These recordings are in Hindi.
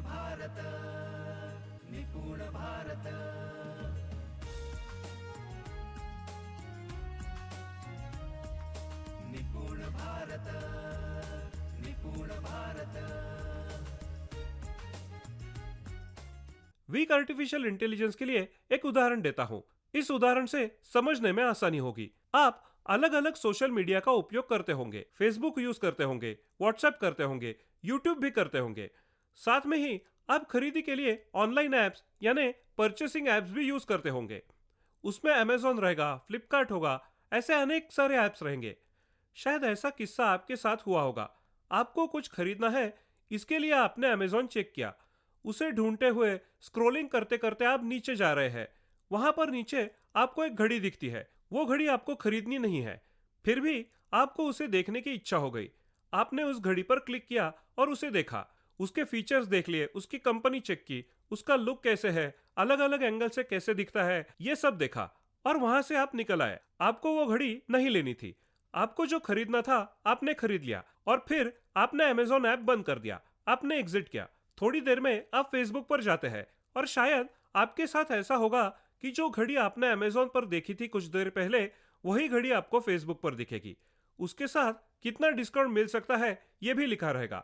भारत निपुण भारत निपुण भारत निपुण भारत। वीक आर्टिफिशियल इंटेलिजेंस के लिए एक उदाहरण देता हूं। इस उदाहरण से समझने में आसानी होगी। आप अलग अलग सोशल मीडिया का उपयोग करते होंगे, फेसबुक यूज करते होंगे, व्हाट्सएप करते होंगे, यूट्यूब भी करते होंगे। साथ में ही आप खरीदी के लिए ऑनलाइन एप्स यानी परचेसिंग एप्स भी यूज करते होंगे। उसमें अमेजोन रहेगा, फ्लिपकार्ट होगा, ऐसे अनेक सारे एप्स रहेंगे। शायद ऐसा किस्सा आपके साथ हुआ होगा। आपको कुछ खरीदना है, इसके लिए आपने अमेजोन चेक किया। उसे ढूंढते हुए स्क्रॉलिंग करते करते आप नीचे जा रहे हैं। वहां पर नीचे आपको एक घड़ी दिखती है। वो घड़ी आपको खरीदनी नहीं है, फिर भी आपको उसे देखने की इच्छा हो गई। आपने उस घड़ी पर क्लिक किया और उसे देखा, उसके फीचर्स देख लिए, उसकी कंपनी चेक की, उसका लुक कैसे है, अलग अलग एंगल से कैसे दिखता है, ये सब देखा और वहां से आप निकल आए। आपको वो घड़ी नहीं लेनी थी। आपको जो खरीदना था आपने खरीद लिया और फिर आपने अमेजोन ऐप बंद कर दिया। आपने एग्जिट किया। थोड़ी देर में आप फेसबुक पर जाते हैं और शायद आपके साथ ऐसा होगा कि जो घड़ी आपने अमेजोन पर देखी थी कुछ देर पहले, वही घड़ी आपको फेसबुक पर दिखेगी। उसके साथ कितना डिस्काउंट मिल सकता है ये भी लिखा रहेगा।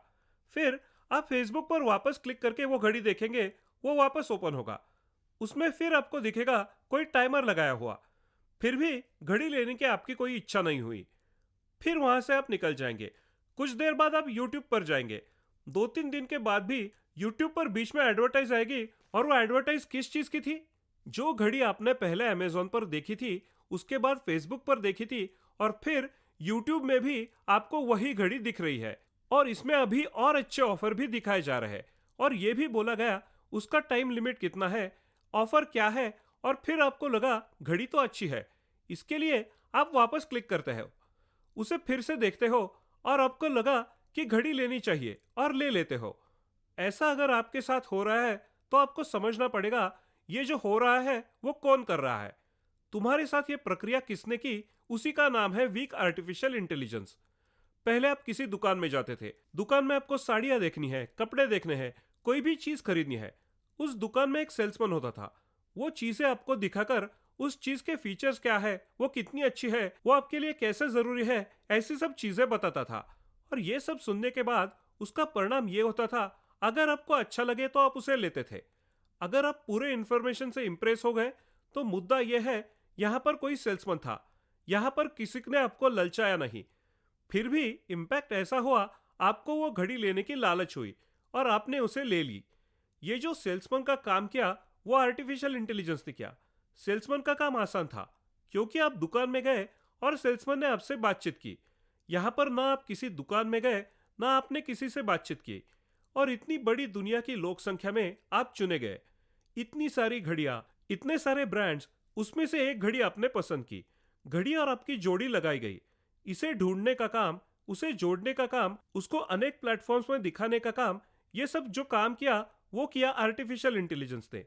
फिर आप फेसबुक पर वापस क्लिक करके वो घड़ी देखेंगे, वो वापस ओपन होगा। उसमें फिर आपको दिखेगा कोई टाइमर लगाया हुआ। फिर भी घड़ी लेने की आपकी कोई इच्छा नहीं हुई। फिर वहां से आप निकल जाएंगे। कुछ देर बाद आप यूट्यूब पर जाएंगे। 2-3 दिन के बाद भी यूट्यूब पर बीच में एडवर्टाइज आएगी और वो एडवर्टाइज किस चीज की थी? जो घड़ी आपने पहले अमेजोन पर देखी थी, उसके बाद फेसबुक पर देखी थी और फिर यूट्यूब में भी आपको वही घड़ी दिख रही है। और इसमें अभी और अच्छे ऑफर भी दिखाए जा रहे हैं और ये भी बोला गया उसका टाइम लिमिट कितना है, ऑफर क्या है। और फिर आपको लगा घड़ी तो अच्छी है, इसके लिए आप वापस क्लिक करते हो, उसे फिर से देखते हो और आपको लगा कि घड़ी लेनी चाहिए और ले लेते हो। ऐसा अगर आपके साथ हो रहा है तो आपको समझना पड़ेगा ये जो हो रहा है वो कौन कर रहा है। तुम्हारे साथ ये प्रक्रिया किसने की, उसी का नाम है वीक आर्टिफिशियल इंटेलिजेंस। पहले आप किसी दुकान में जाते थे। दुकान में आपको साड़ियां देखनी है, कपड़े देखने हैं, कोई भी चीज खरीदनी है। उस दुकान में एक सेल्समैन होता था। वो चीजें आपको दिखाकर उस चीज के फीचर्स क्या है, वो कितनी अच्छी है, वो आपके लिए कैसे जरूरी है, ऐसी सब चीजें बताता था। और ये सब सुनने के बाद उसका परिणाम ये होता था, अगर आपको अच्छा लगे तो आप उसे लेते थे। अगर आप पूरे इंफॉर्मेशन से इंप्रेस हो गए तो मुद्दा यह है, यहाँ पर कोई सेल्समैन था, यहाँ पर किसी ने आपको ललचाया नहीं। फिर भी इम्पैक्ट ऐसा हुआ, आपको वो घड़ी लेने की लालच हुई और आपने उसे ले ली। ये जो सेल्समैन का काम किया वो आर्टिफिशियल इंटेलिजेंस ने किया। सेल्समैन का काम आसान था क्योंकि आप दुकान में गए और सेल्समैन ने आपसे बातचीत की। यहाँ पर ना आप किसी दुकान में गए, ना आपने किसी से बातचीत की और इतनी बड़ी दुनिया की लोक संख्या में आप चुने गए। इतनी सारी घड़ियां, इतने सारे ब्रांड्स, उसमें से एक घड़ी आपने पसंद की। घड़ी और आपकी जोड़ी लगाई गई। इसे ढूंढने का काम, उसे जोड़ने का काम, उसको अनेक प्लेटफॉर्म्स में दिखाने का काम, ये सब जो काम किया वो किया आर्टिफिशियल इंटेलिजेंस ने।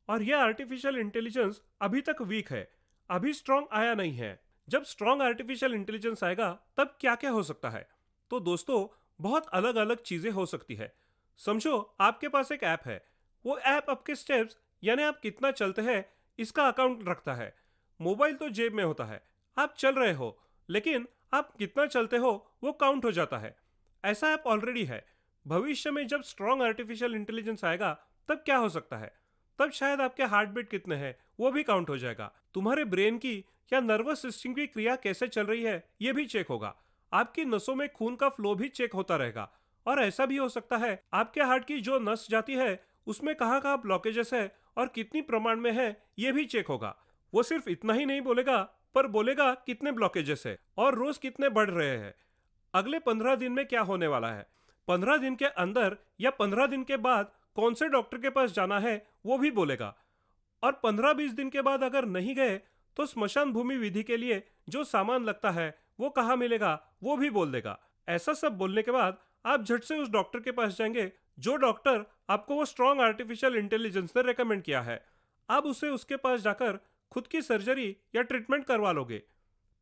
और यह आर्टिफिशियल इंटेलिजेंस अभी तक वीक है, अभी स्ट्रांग आया नहीं है। जब स्ट्रांग आर्टिफिशियल इंटेलिजेंस आएगा तब क्या क्या हो सकता है? तो दोस्तों, बहुत अलग अलग चीजें हो सकती है। समझो आपके पास एक ऐप है। वो ऐप आपके स्टेप्स यानी आप कितना चलते हैं इसका अकाउंट रखता है। मोबाइल तो जेब में होता है, आप चल रहे हो, लेकिन आप कितना चलते हो वो काउंट हो जाता है। ऐसा ऐप ऑलरेडी है। भविष्य में जब स्ट्रांग आर्टिफिशियल इंटेलिजेंस आएगा तब क्या हो सकता है? तब शायद आपके हार्ट बीट कितने हैं वो भी काउंट हो जाएगा। तुम्हारे ब्रेन की या नर्वस सिस्टम की क्रिया कैसे चल रही है ये भी चेक होगा। आपकी नसों में खून का फ्लो भी चेक होता रहेगा। और ऐसा भी हो सकता है आपके हार्ट की जो नस जाती है उसमें कहाँ कहाँ ब्लॉकेजेस है और कितनी प्रमाण में है ये भी चेक होगा। वो सिर्फ इतना ही नहीं बोलेगा, पर बोलेगा कितने ब्लॉकेजेस है और रोज कितने बढ़ रहे हैं, अगले 15 दिन में क्या होने वाला है, 15 दिन के अंदर या 15 दिन के बाद कौन से डॉक्टर के पास जाना है वो भी बोलेगा। और 15-20 दिन के बाद अगर नहीं गए तो स्मशान भूमि विधि के लिए जो सामान लगता है वो कहाँ मिलेगा वो भी बोल देगा। ऐसा सब बोलने के बाद आप झट से उस डॉक्टर के पास जाएंगे जो डॉक्टर आपको वो स्ट्रॉन्ग आर्टिफिशियल इंटेलिजेंस ने रेकमेंड किया है। आप उसे उसके पास जाकर खुद की सर्जरी या ट्रीटमेंट करवा लोगे।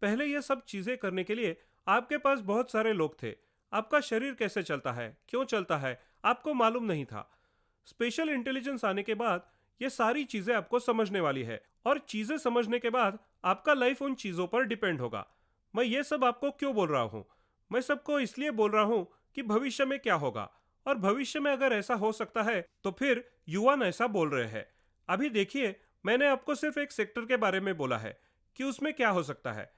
पहले ये सब चीजें करने के लिए आपके पास बहुत सारे लोग थे। आपका शरीर कैसे चलता है, क्यों चलता है, आपको मालूम नहीं था। स्पेशल इंटेलिजेंस आने के बाद ये सारी चीजें आपको समझने वाली है, और चीजें समझने के बाद आपका लाइफ उन चीजों पर डिपेंड होगा। मैं ये सब आपको क्यों बोल रहा हूँ? मैं सबको इसलिए बोल रहा हूँ कि भविष्य में क्या होगा, और भविष्य में अगर ऐसा हो सकता है तो फिर युवान ऐसा बोल रहे हैं। अभी देखिए, मैंने आपको सिर्फ एक सेक्टर के बारे में बोला है कि उसमें क्या हो सकता है,